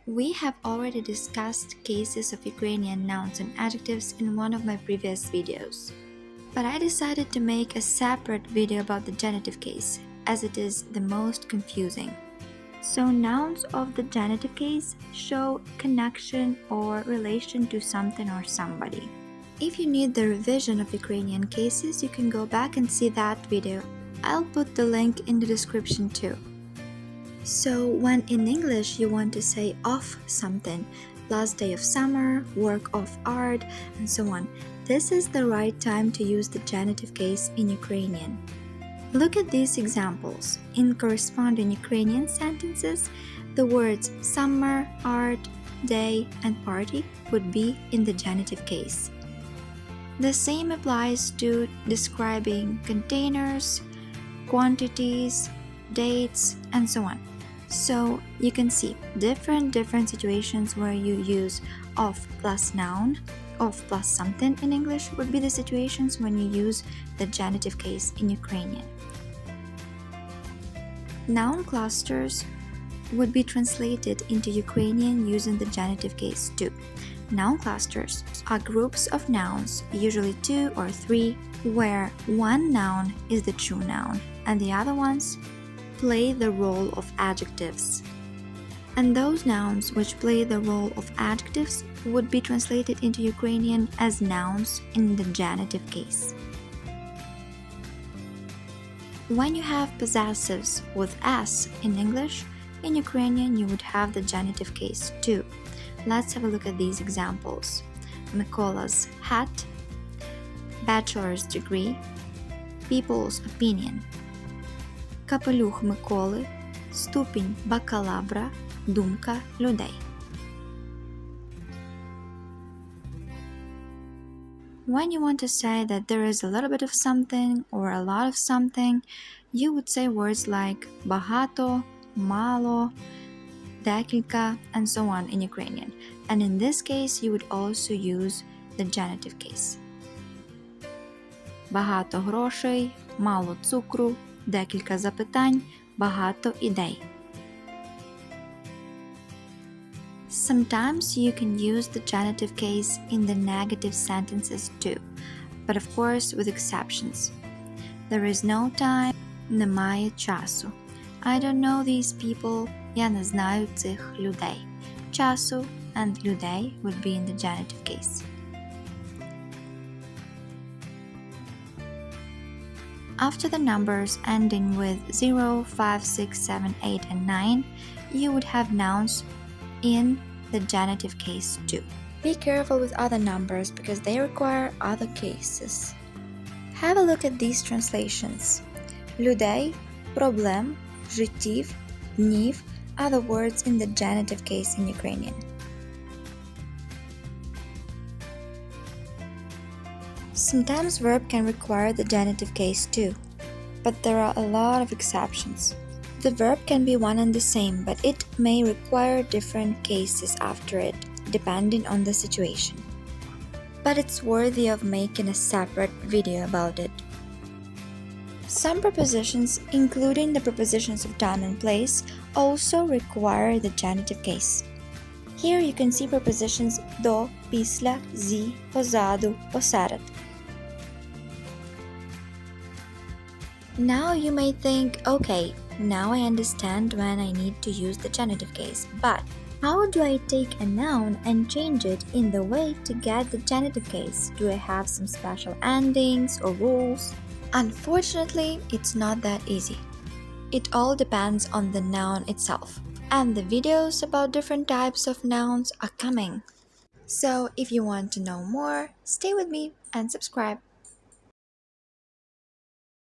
We have already discussed cases of Ukrainian nouns and adjectives in one of my previous videos, but I decided to make a separate video about the genitive case, as it is the most confusing. So nouns of the genitive case show connection or relation to something or somebody. If you need the revision of Ukrainian cases, you can go back and see that video. I'll put the link in the description too. So when in English you want to say of something, last day of summer, work of art, and so on, this is the right time to use the genitive case in Ukrainian. Look at these examples. In corresponding Ukrainian sentences, the words summer, art, day, and party would be in the genitive case. The same applies to describing containers, quantities, dates, and so on. So you can see different situations where you use of plus noun, of plus something in English would be the situations when you use the genitive case in Ukrainian. Noun clusters would be translated into Ukrainian using the genitive case too. Noun clusters are groups of nouns, usually 2 or 3, where one noun is the true noun and the other ones play the role of adjectives. And those nouns which play the role of adjectives would be translated into Ukrainian as nouns in the genitive case. When you have possessives with s in English, in Ukrainian you would have the genitive case too. Let's have a look at these examples. Mykola's hat, bachelor's degree, people's opinion. Капелюх Миколи, ступінь бакалавра, думка людей. When you want to say that there is a little bit of something or a lot of something, you would say words like багато, мало, декілька, and so on in Ukrainian. And in this case, you would also use the genitive case. Багато грошей, мало цукру, декілька запитань, багато ідей. Sometimes you can use the genitive case in the negative sentences too, but of course with exceptions. There is no time, немає часу. I don't know these people, я не знаю цих людей. Часу and людей would be in the genitive case. After the numbers ending with 0, 5, 6, 7, 8, and 9, you would have nouns in the genitive case too. Be careful with other numbers because they require other cases. Have a look at these translations. Людей, проблем, життів, днів are the words in the genitive case in Ukrainian. Sometimes verb can require the genitive case too, but there are a lot of exceptions. The verb can be one and the same, but it may require different cases after it, depending on the situation. But it's worthy of making a separate video about it. Some prepositions, including the prepositions of time and place, also require the genitive case. Here you can see prepositions до, після, зі, позаду, посеред. Now you may think, okay, now I understand when I need to use the genitive case, but how do I take a noun and change it in the way to get the genitive case? Do I have some special endings or rules? Unfortunately, it's not that easy. It all depends on the noun itself, and the videos about different types of nouns are coming. So if you want to know more, stay with me and subscribe.